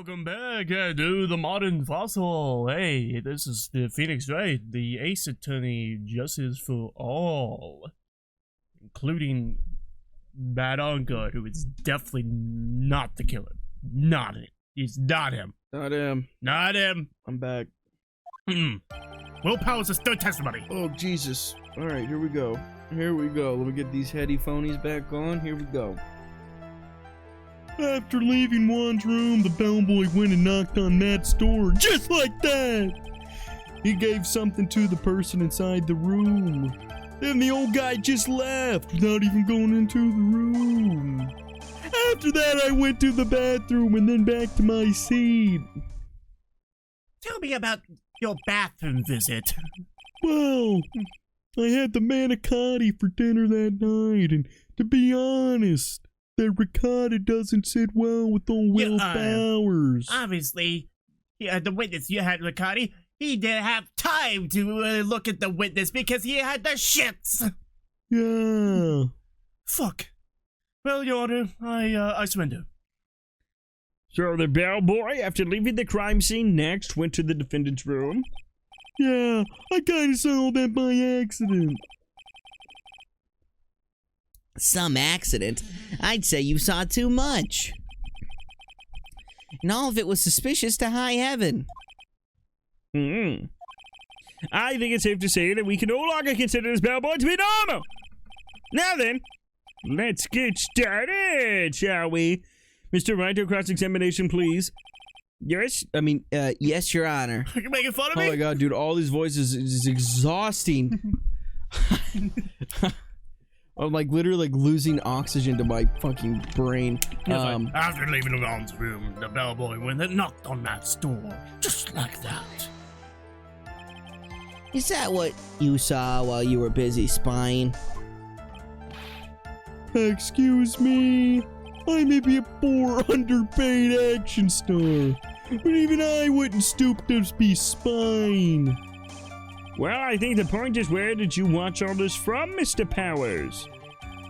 Welcome back to the Modern Fossil. Hey, this is the Phoenix Wright, the Ace Attorney, Justice for All, including Bad Encore, who is definitely not the killer. Not it. He's not him. Not him. Not him. I'm back. Will Powers' third testimony. Oh, Jesus. Alright, here we go. Here we go. Let me get these heady phonies back on. Here we go. After leaving Juan's room, the bellboy went and knocked on Matt's door, just like that! He gave something to the person inside the room. Then the old guy just left without even going into the room. After that, I went to the bathroom and then back to my seat. Tell me about your bathroom visit. Well, I had the manicotti for dinner that night, and to be honest, that ricotta doesn't sit well with old Will Powers. Obviously, the witness you had, Ricotti, he didn't have time to look at the witness because he had the shits. Yeah. Fuck. Well, Your Honor, I surrender. So the bellboy, after leaving the crime scene next, went to the defendant's room? Yeah, I kinda saw that by accident. Some accident? I'd say you saw too much. And all of it was suspicious to high heaven. I think it's safe to say that we can no longer consider this bellboy to be normal. Now then, let's get started, shall we? Mr. Writer, cross-examination, please. Yes? Yes, Your Honor. Are you making fun of me? Oh my god, dude, all these voices is exhausting. I'm like literally like losing oxygen to my fucking brain. After leaving Ron's room, the bellboy went and knocked on Matt's door, just like that. Is that what you saw while you were busy spying? Excuse me, I may be a poor, underpaid action star, but even I wouldn't stoop to be spying. Well, I think the point is, where did you watch all this from, Mr. Powers?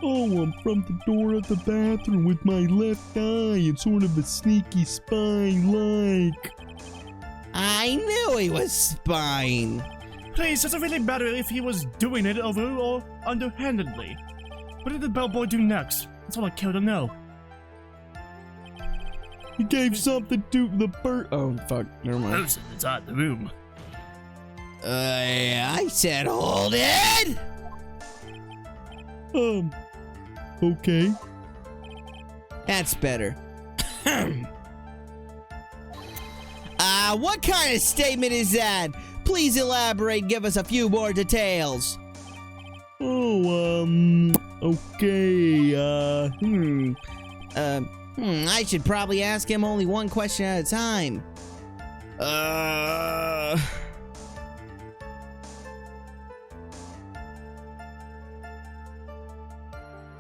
Oh, I'm from the door of the bathroom with my left eye and sort of a sneaky spy-like. I knew he was spying. Please, does it really matter if he was doing it over or underhandedly? What did the bellboy do next? That's all I care to know. He gave something to the bird. Oh, fuck. Never mind. Person inside the room. I said hold it! Okay. That's better. What kind of statement is that? Please elaborate, give us a few more details. Oh, okay, I should probably ask him only one question at a time.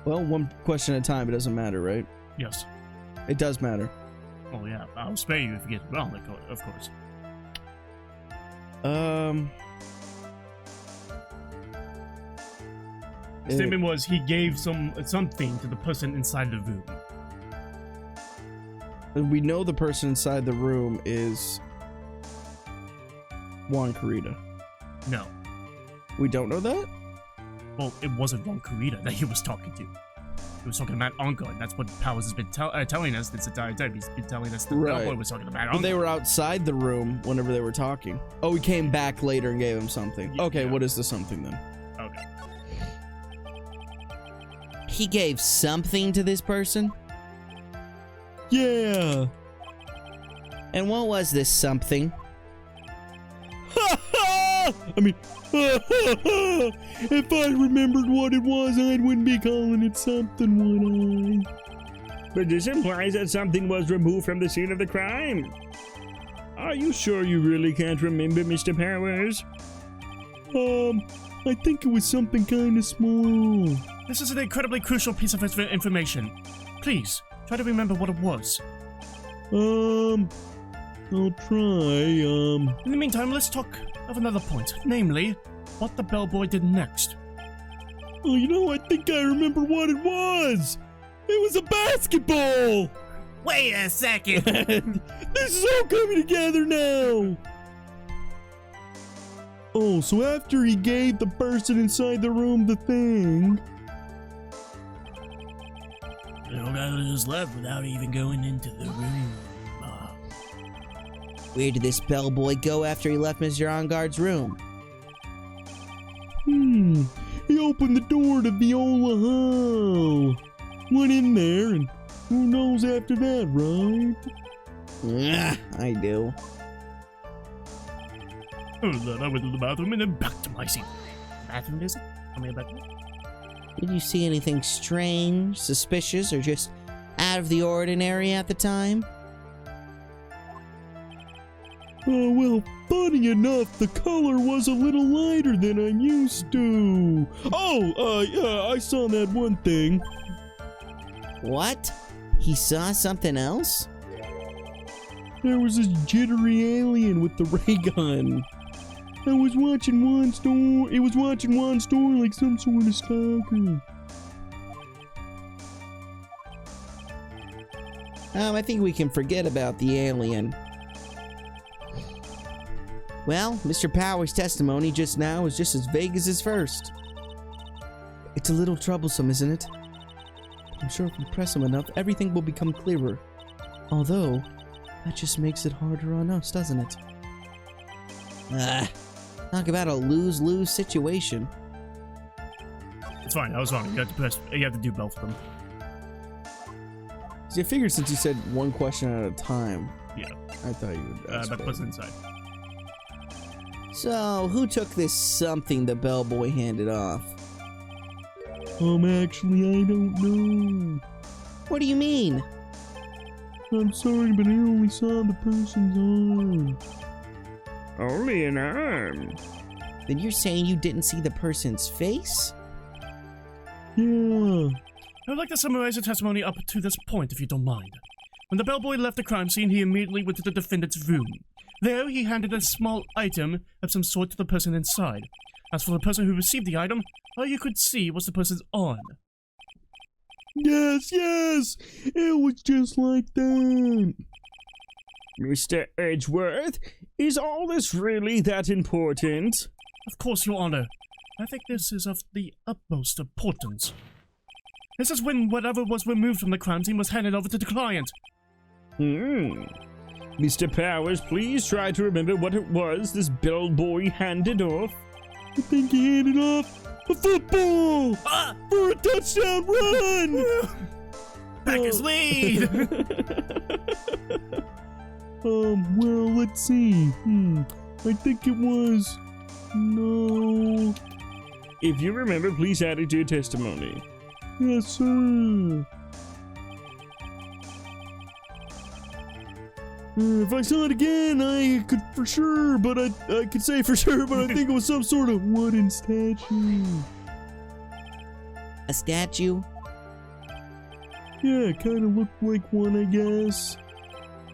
Well, one question at a time, it doesn't matter, right? Yes. It does matter. Oh yeah, I'll spare you if you get it wrong, of course. The statement was he gave something to the person inside the room. We know the person inside the room is Juan Corrida. No. We don't know that? Well, it wasn't Juan Corrida that he was talking to. He was talking about Uncle, and that's what Powers has been telling us this entire time. He's been telling us the bellboy was talking about Uncle. But they were outside the room whenever they were talking. Oh, he came back later and gave him something. Okay, what is the something then? Okay. He gave something to this person? Yeah. And what was this something? I mean, if I remembered what it was, I wouldn't be calling it something, would I? But this implies that something was removed from the scene of the crime. Are you sure you really can't remember, Mr. Powers? I think it was something kind of small. This is an incredibly crucial piece of information. Please, try to remember what it was. I'll try, In the meantime, let's talk of another point, namely, what the bellboy did next. Oh, you know, I think I remember what it was! It was a basketball! Wait a second. This is all coming together now. Oh, so after he gave the person inside the room the thing, The old guy just left without even going into the room. Where did this bellboy go after he left Mr. Enguarde's room? he opened the door to Viola Hall. Went in there, and who knows after that, right? I do. Oh, then I went to the bathroom and then back to my seat. Bathroom, is it? I mean, bathroom. Did you see anything strange, suspicious, or just out of the ordinary at the time? Oh, well, funny enough, the color was a little lighter than I'm used to. Oh, yeah, I saw that one thing. What? He saw something else? There was this jittery alien with the ray gun. I was watching Juan's door. It was watching Juan's door like some sort of stalker. I think we can forget about the alien. Well, Mr. Power's testimony just now is just as vague as his first. It's a little troublesome, isn't it? I'm sure if we press him enough, everything will become clearer. Although, that just makes it harder on us, doesn't it? Talk about a lose-lose situation. It's fine. I was wrong. You have to do both of them. See, I figured since you said one question at a time. Yeah. I thought you would ask But both. what's inside? So, who took this something the bellboy handed off? Actually, I don't know. What do you mean? I'm sorry, but I only saw the person's arm. Only an arm? Then you're saying you didn't see the person's face? Yeah. I would like to summarize the testimony up to this point, if you don't mind. When the bellboy left the crime scene, he immediately went to the defendant's room. There, he handed a small item of some sort to the person inside. As for the person who received the item, all you could see was the person's arm. Yes, it was just like that. Mr. Edgeworth, is all this really that important? Of course, Your Honor. I think this is of the utmost importance. This is when whatever was removed from the crime scene was handed over to the client. Mr. Powers, please try to remember what it was this bellboy handed off. I think he handed off a football for a touchdown run. Packers lead! Well, let's see. I think it was... No... If you remember, please add it to your testimony. Yes, sir. If I saw it again, I could for sure, but I could say for sure, but I think it was some sort of wooden statue. A statue? Yeah, it kind of looked like one, I guess.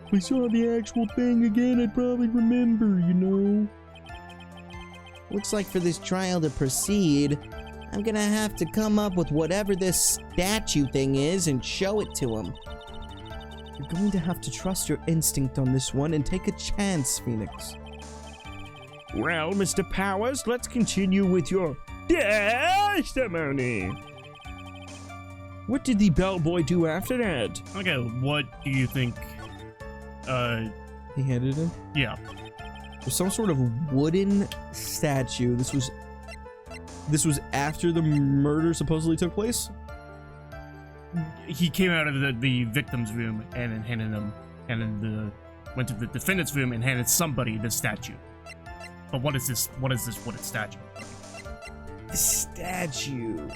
If I saw the actual thing again, I'd probably remember, you know? Looks like for this trial to proceed, I'm gonna have to come up with whatever this statue thing is and show it to him. You're going to have to trust your instinct on this one and take a chance, Phoenix. Well, Mr. Powers, let's continue with your testimony. What did the bellboy do after that? Okay, what do you think? He handed him? Yeah. Was some sort of wooden statue. This was after the murder supposedly took place? He came out of the victim's room and then went to the defendant's room and handed somebody the statue. But what is this wooden statue? The statue.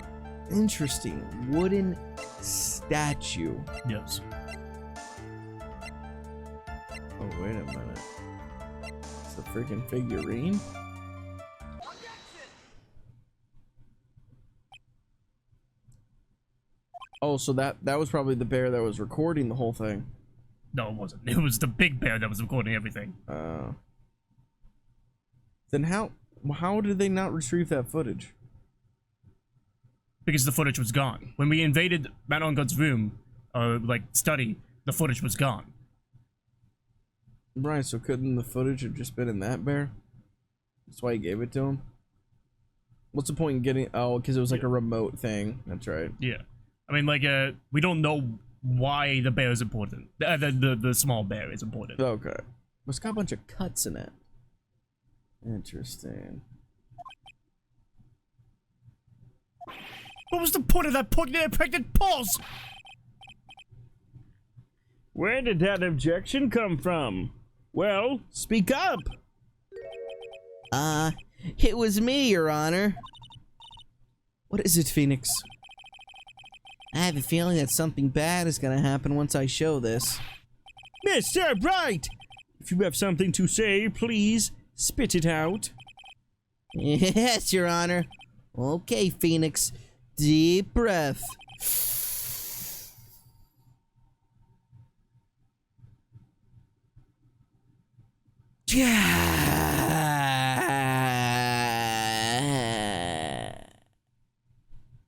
Interesting. Wooden statue. Yes. Oh, wait a minute. It's the freaking figurine? Oh, so that was probably the bear that was recording the whole thing. No, it wasn't. It was the big bear that was recording everything. Then how did they not retrieve that footage? Because the footage was gone. When we invaded Matt Enguarde's room, study, the footage was gone. Right, so couldn't the footage have just been in that bear? That's why he gave it to him? What's the point in getting... Oh, because it was like a remote thing. That's right. Yeah. I mean, like, we don't know why the bear is important. The small bear is important. Okay. It's got a bunch of cuts in it. Interesting. What was the point of that pregnant pause? Where did that objection come from? Well, speak up. It was me, Your Honor. What is it, Phoenix? I have a feeling that something bad is gonna happen once I show this. Mr. Bright! If you have something to say, please spit it out. Yes, Your Honor. Okay, Phoenix. Deep breath.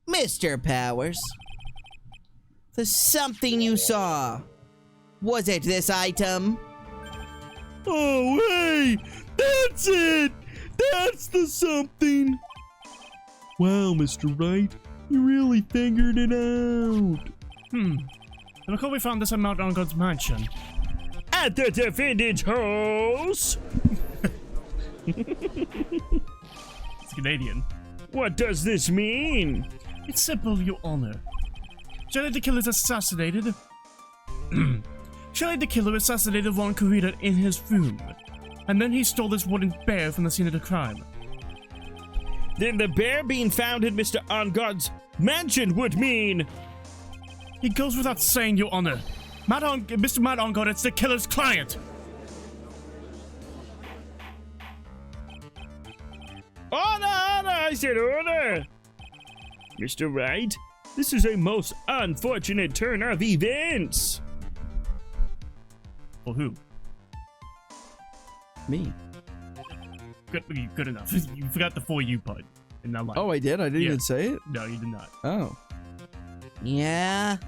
Mr. Powers, the something you saw, was it this item? Oh, hey! That's it! That's the something! Wow, Mr. Wright, you really figured it out. Look how we found this amount on God's mansion. At the defendant's house! It's Canadian. What does this mean? It's simple, Your Honor. Surely the killer assassinated... Surely the killer assassinated Ron Corita in his room. And then he stole this wooden bear from the scene of the crime. Then the bear being found in Mr. Ongod's mansion would mean... It goes without saying, Your Honor. Mr. Matt Ongod, it's the killer's client. Order, order, I said order! Mr. Wright, this is a most unfortunate turn of events. For who? Me. Good enough. You forgot the for you part in that line. Oh, I did? I didn't even say it? No, you did not. Oh. Yeah?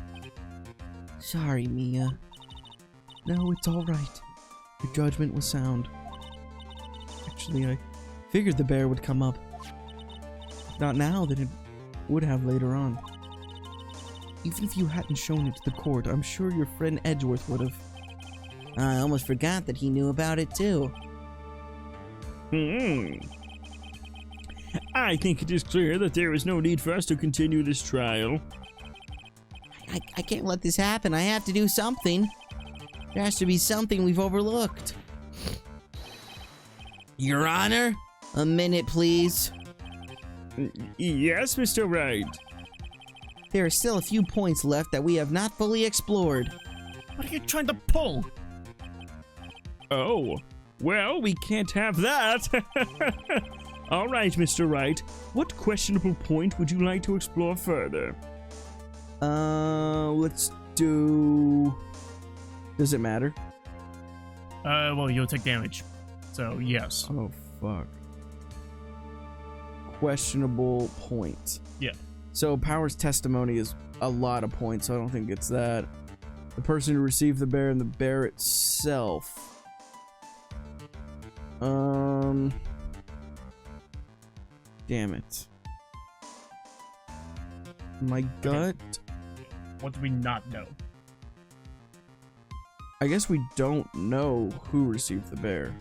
Sorry, Mia. No, it's alright. Your judgment was sound. Actually, I figured the bear would come up. If not now, then it would have later on. Even if you hadn't shown it to the court, I'm sure your friend Edgeworth would have. I almost forgot that he knew about it too. I think it is clear that there is no need for us to continue this trial. I can't let this happen. I have to do something. There has to be something we've overlooked. Your Honor? A minute, please. Yes, Mr. Wright. There are still a few points left that we have not fully explored. What are you trying to pull? Oh, well, we can't have that. All right, Mr. Wright. What questionable point would you like to explore further? Let's do... Does it matter? Well, you'll take damage. So, yes. Oh, fuck. Questionable point. Yeah. So, Power's testimony is a lot of points, so I don't think it's that. The person who received the bear and the bear itself. Damn it. My gut... What do we not know? I guess we don't know who received the bear.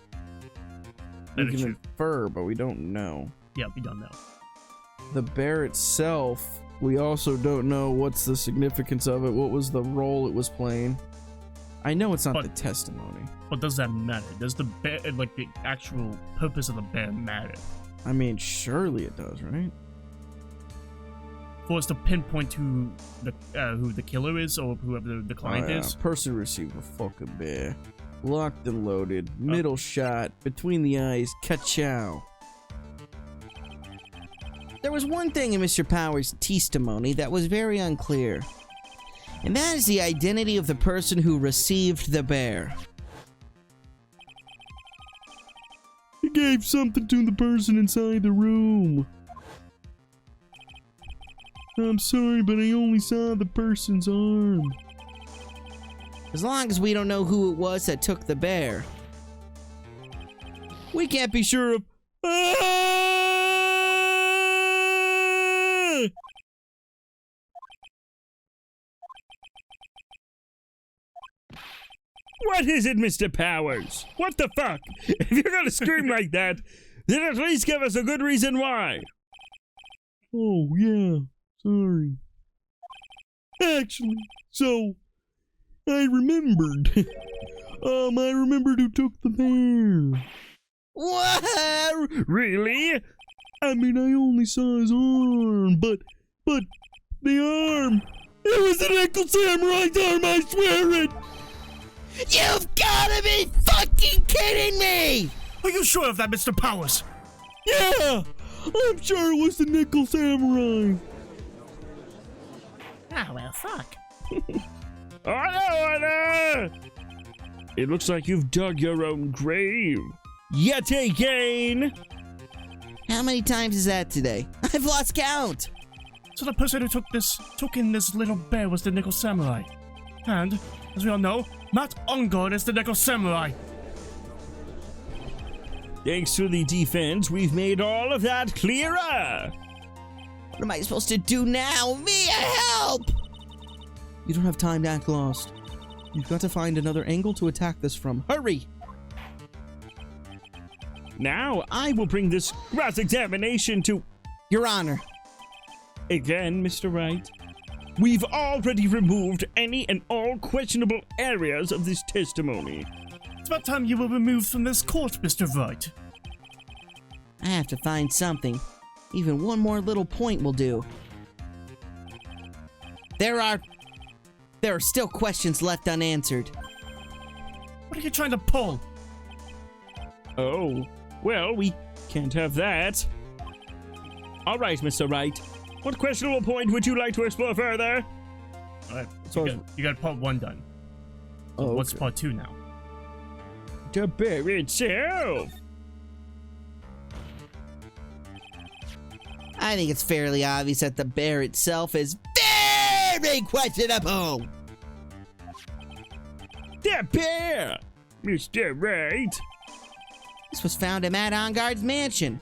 That We is can true. infer, but we don't know. Yeah, we don't know. The bear itself, we also don't know what's the significance of it, what was the role it was playing. I know it's not But- the testimony. But does that matter? Does the bear, like the actual purpose of the bear matter? I mean, surely it does, right? For us to pinpoint who the killer is or whoever the client is? Person received a fucking bear. Locked and loaded. Middle shot. Between the eyes. Ka-chow. There was one thing in Mr. Powers' testimony that was very unclear. And that is the identity of the person who received the bear. He gave something to the person inside the room. I'm sorry, but I only saw the person's arm. As long as we don't know who it was that took the bear. We can't be sure of... Ah! What is it, Mr. Powers? What the fuck? If you're gonna scream like that, then at least give us a good reason why. Oh, yeah. Sorry. Actually, so... I remembered. I remembered who took the bear. What? Really? I mean, I only saw his arm, but the arm... It was an Nickel Samurai's arm, I swear it! You've gotta be fucking kidding me! Are you sure of that, Mr. Powers? Yeah! I'm sure it was the Nickel Samurai! Ah, well, fuck. Order! It looks like you've dug your own grave. Yet again! How many times is that today? I've lost count! So the person who took in this little bear was the Nickel Samurai. And, as we all know, Matt Ungod is the Nickel Samurai. Thanks to the defense, we've made all of that clearer. What am I supposed to do now? Mia, help! You don't have time to act lost. You've got to find another angle to attack this from. Hurry! Now I will bring this cross-examination to... Your Honor. Again, Mr. Wright. We've already removed any and all questionable areas of this testimony. It's about time you were removed from this court, Mr. Wright. I have to find something. Even one more little point will do. There are still questions left unanswered. What are you trying to pull? Oh, well, we can't have that. All right, Mr. Wright. What questionable point would you like to explore further? Alright, So- you got part 1 done. So Oh, what's okay. part 2 now? The bear itself. I think it's fairly obvious that the bear itself is very questionable. The bear, Mr. Wright. This was found at Matt Ongard's mansion.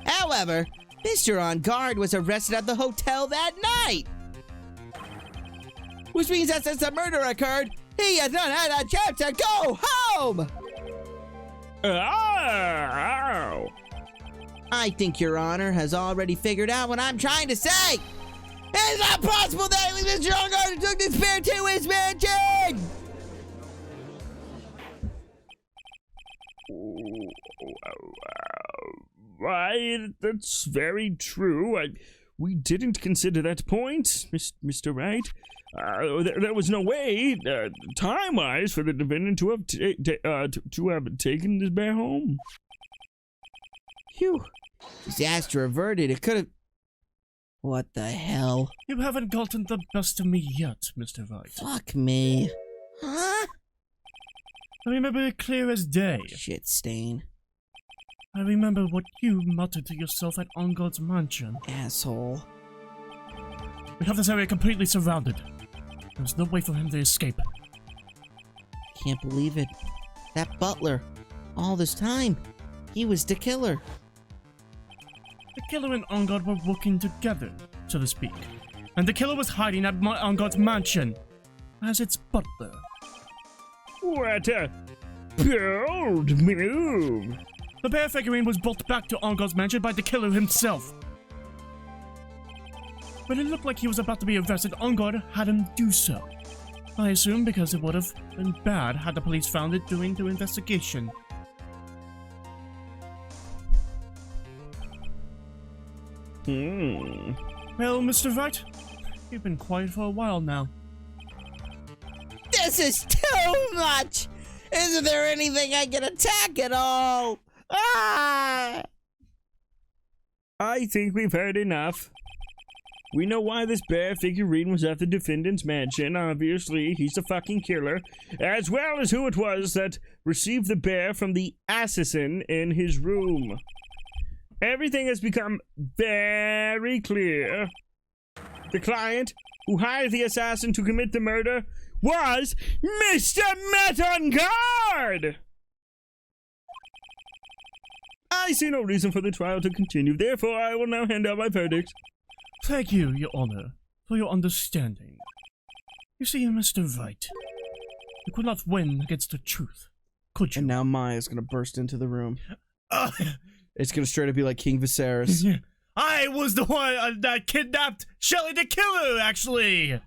However, Mr. Ongard was arrested at the hotel that night. Which means that since the murder occurred, he has not had a chance to go home! Oh! I think Your Honor has already figured out what I'm trying to say! It's not possible that it was Mr. Ongard who took this bear to his mansion! Right, that's very true. We didn't consider that point, Mr. Wright. There was no way, time-wise, for the defendant to have taken this bear home. Phew. Disaster averted. It could have... What the hell? You haven't gotten the best of me yet, Mr. Wright. Fuck me. Huh? I remember it clear as day. Shit stain. I remember what you muttered to yourself at Ongard's mansion. Asshole. We have this area completely surrounded. There's no way for him to escape. Can't believe it. That butler. All this time. He was the killer. The killer and Ongard were working together, so to speak. And the killer was hiding at Ongard's mansion as its butler. What a bold move! The bear figurine was brought back to Ongard's mansion by the killer himself. When it looked like he was about to be arrested, Ongard had him do so. I assume because it would have been bad had the police found it during the investigation. Well, Mr. Wright, you've been quiet for a while now. This is too much! Isn't there anything I can attack at all? Ah! I think we've heard enough. We know why this bear figurine was at the defendant's mansion. Obviously, he's the fucking killer, as well as who it was that received the bear from the assassin in his room. Everything has become very clear. The client who hired the assassin to commit the murder was Mr. Matt on Guard! I see no reason for the trial to continue, therefore I will now hand out my verdict. Thank you, Your Honor, for your understanding. You see, Mr. Wright, you could not win against the truth, could you? And now Maya's gonna burst into the room. It's gonna straight up be like King Viserys. I was the one that kidnapped Shelly the Killer, actually!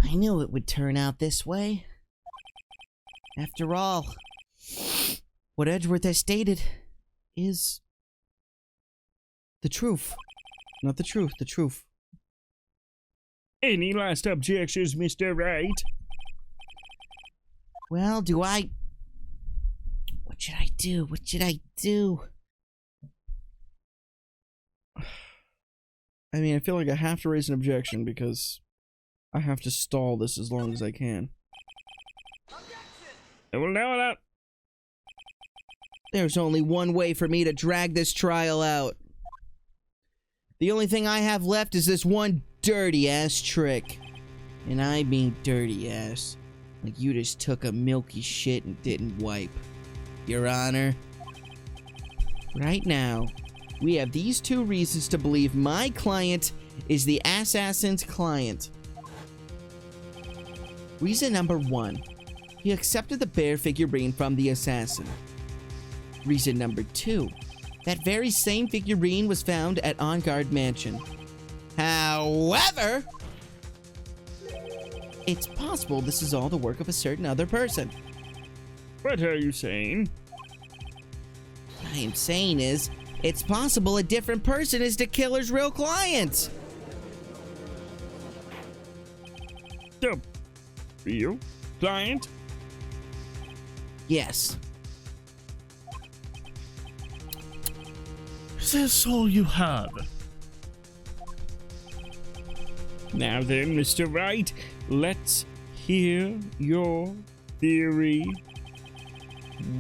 I knew it would turn out this way. After all, what Edgeworth has stated is the truth. Not the truth, the truth. Any last objections, Mr. Wright? Well, what should I do? What should I do? I mean, I feel like I have to raise an objection because I have to stall this as long as I can. I will now allow... There's only one way for me to drag this trial out. The only thing I have left is this one dirty-ass trick. And I mean dirty-ass. Like you just took a milky shit and didn't wipe. Your Honor. Right now, we have these two reasons to believe my client is the assassin's client. Reason number 1. He accepted the bear figurine from the assassin. Reason number 2. That very same figurine was found at On Guard Mansion. However, it's possible this is all the work of a certain other person. What are you saying? What I am saying is, it's possible a different person is the killer's real client. The real client? Yes. Is this all you have? Now then, Mr. Wright, let's hear your theory.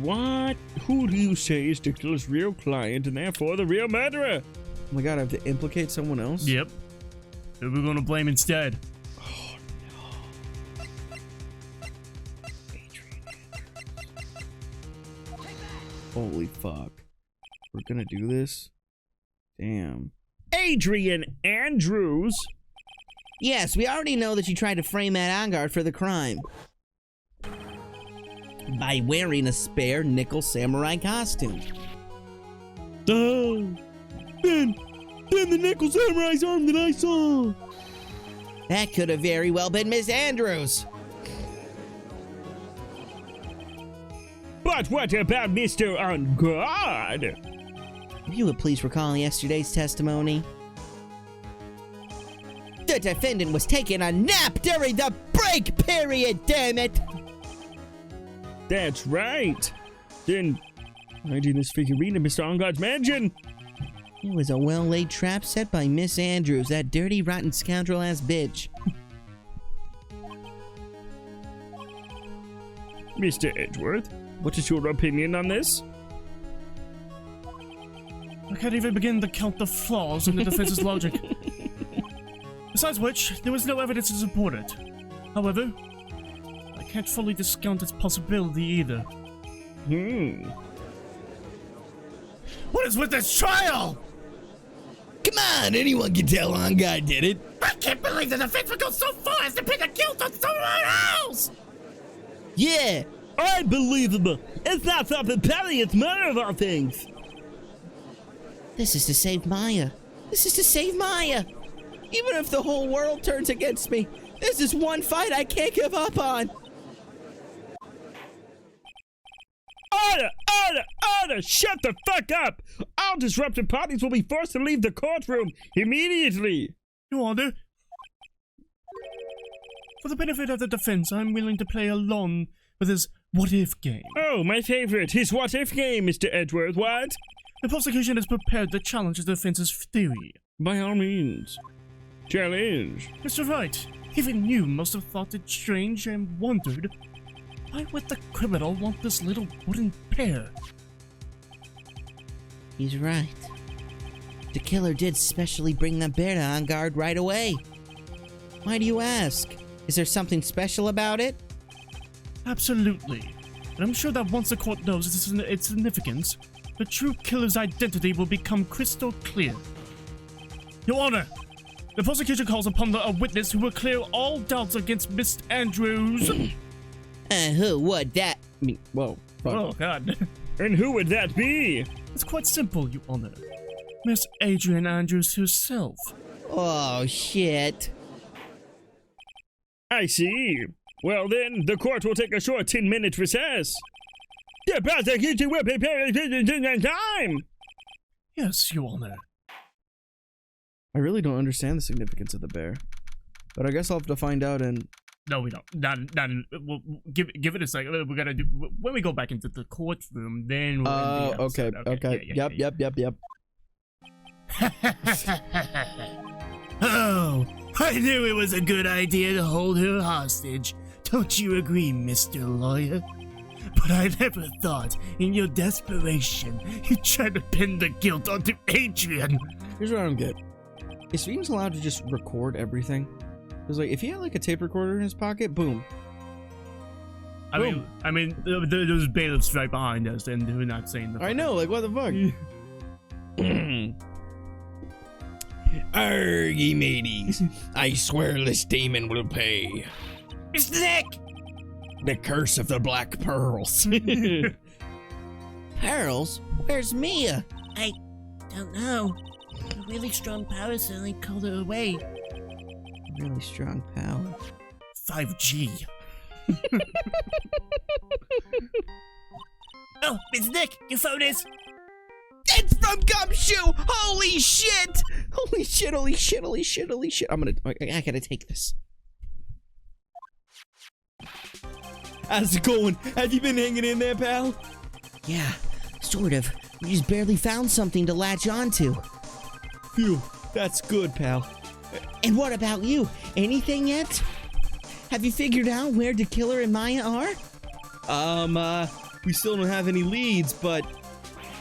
Who do you say is the killer's real client and therefore the real murderer? Oh my god, I have to implicate someone else? Yep. Who are we gonna blame instead? Oh no. Adrian Andrews. Holy fuck. We're gonna do this? Damn. Adrian Andrews? Yes, we already know that you tried to frame Matt Angard for the crime. By wearing a spare nickel samurai costume. Then the nickel samurai's arm that I saw. That could have very well been Miss Andrews. But what about Mr. On Guard? If you would please recall yesterday's testimony. The defendant was taking a nap during the break period, damn it! That's right. Then, hiding this figurine in Mr. On Guard's mansion. It was a well-laid trap set by Miss Andrews, that dirty, rotten, scoundrel-ass bitch. Mr. Edgeworth, what is your opinion on this? I can't even begin to count the flaws in the defense's logic. Besides which, there was no evidence to support it. However, I can't fully discount its possibility either. What is with this trial? Come on, anyone can tell On Guard did it. I can't believe the defense would go so far as to pin the guilt on someone else! Yeah, Unbelievable! It's not something petty, it's murder of all things! this is to save Maya. This is to save Maya. Even if the whole world turns against me, this is one fight I can't give up on. Order! Shut the fuck up! All disruptive parties will be forced to leave the courtroom immediately! Your Honor, for the benefit of the defense, I'm willing to play along with his what-if game. Oh, my favorite, his what-if game, Mr. Edgeworth, what? The prosecution is prepared to challenge the defense's theory. By all means. Challenge. Mr. Wright, even you must have thought it strange and wondered, why would the criminal want this little wooden bear? He's right. The killer did specially bring the bear to On Guard right away. Why do you ask? Is there something special about it? Absolutely. And I'm sure that once the court knows its significance, the true killer's identity will become crystal clear. Your Honor, the prosecution calls upon a witness who will clear all doubts against Miss Andrews. Who would that? I mean, whoa. Fuck. Oh, God. And who would that be? It's quite simple, Your Honor. Miss Adrian Andrews herself. Oh, shit. I see. Well then, the court will take a short 10-minute recess. The prosecution will prepare in time. Yes, Your Honor. I really don't understand the significance of the bear. But I guess I'll have to find out and... No, we don't. We'll give it a second. We're gonna do when we go back into the courtroom. Then we'll end the okay. episode. Yeah, Yep. Oh, I knew it was a good idea to hold her hostage. Don't you agree, Mr. Lawyer? But I never thought, in your desperation, you'd try to pin the guilt onto Adrian. Here's what I don't get. Is Phoenix allowed to just record everything? Because, like, if he had, like, a tape recorder in his pocket, boom. I mean, there's bailiffs right behind us, and we're not saying the. I know, like, what the fuck? Argy mateys, I swear this demon will pay. Mr. Nick! The curse of the Black Pearls. Pearls? Where's Mia? I don't know. A really strong power suddenly called her away. Really strong power. 5G. Oh, Miss Nick, your phone is. It's from Gumshoe! Holy shit! Holy shit. I gotta take this. How's it going? Have you been hanging in there, pal? Yeah, sort of. We just barely found something to latch onto. Phew, that's good, pal. And what about you? Anything yet? Have you figured out where the killer and Maya are? We still don't have any leads, but...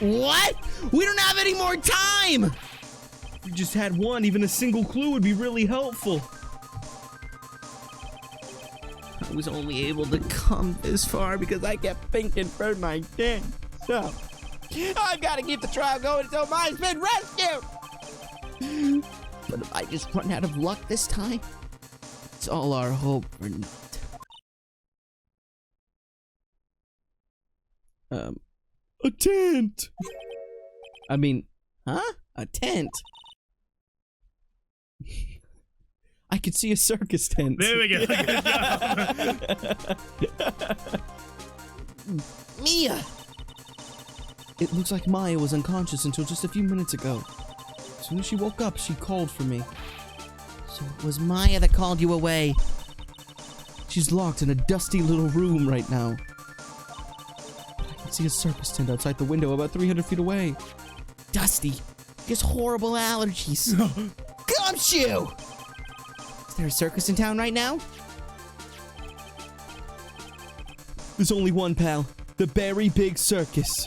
What? We don't have any more time! If we just had one, even a single clue would be really helpful. I was only able to come this far because I kept thinking for my thing. So, I've got to keep the trial going until Maya's been rescued! But if I just run out of luck this time, it's all our hope for naught. A tent! I mean, huh? A tent? I could see a circus tent. There we go. Good job. Mia! It looks like Maya was unconscious until just a few minutes ago. As soon as she woke up, she called for me. So it was Maya that called you away. She's locked in a dusty little room right now. But I can see a circus tent outside the window about 300 feet away. Dusty. Just horrible allergies. Gumshoe! Is there a circus in town right now? There's only one, pal. The Berry Big Circus.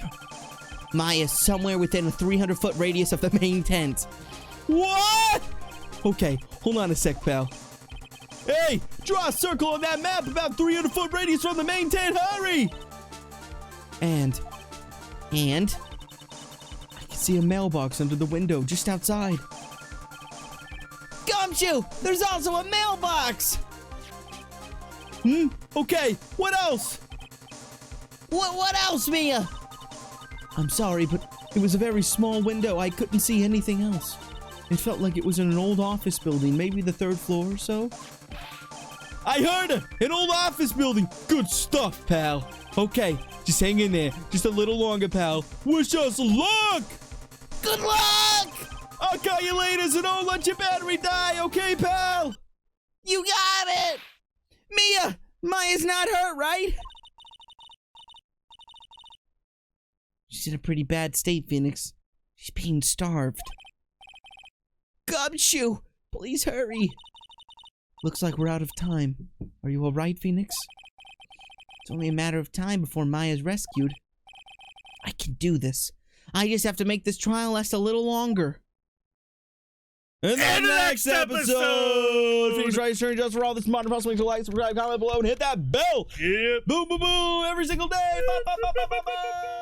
Maya's somewhere within a 300-foot radius of the main tent. What? Okay, hold on a sec, pal. Hey, draw a circle on that map about 300-foot radius from the main tent, hurry! And I can see a mailbox under the window just outside. Gumshoe, there's also a mailbox! Okay, what else? What else, Mia? I'm sorry, but it was a very small window. I couldn't see anything else. It felt like it was in an old office building, maybe the 3rd floor or so. I heard her! An old office building! Good stuff, pal. Okay, just hang in there. Just a little longer, pal. Wish us luck! Good luck! I'll call you later, so don't let your battery die, okay, pal? You got it! Mia! Maya's not hurt, right? She's in a pretty bad state, Phoenix. She's being starved. Gumshoe! Please hurry! Looks like we're out of time. Are you alright, Phoenix? It's only a matter of time before Maya's rescued. I can do this. I just have to make this trial last a little longer. In In the the next next episode, episode. Phoenix Wright turn just for all this modern plus. Make sure to like, subscribe, comment below, and hit that bell. Yep. Boom, boom, boom, every single day. Ba, ba, ba, ba, ba, ba.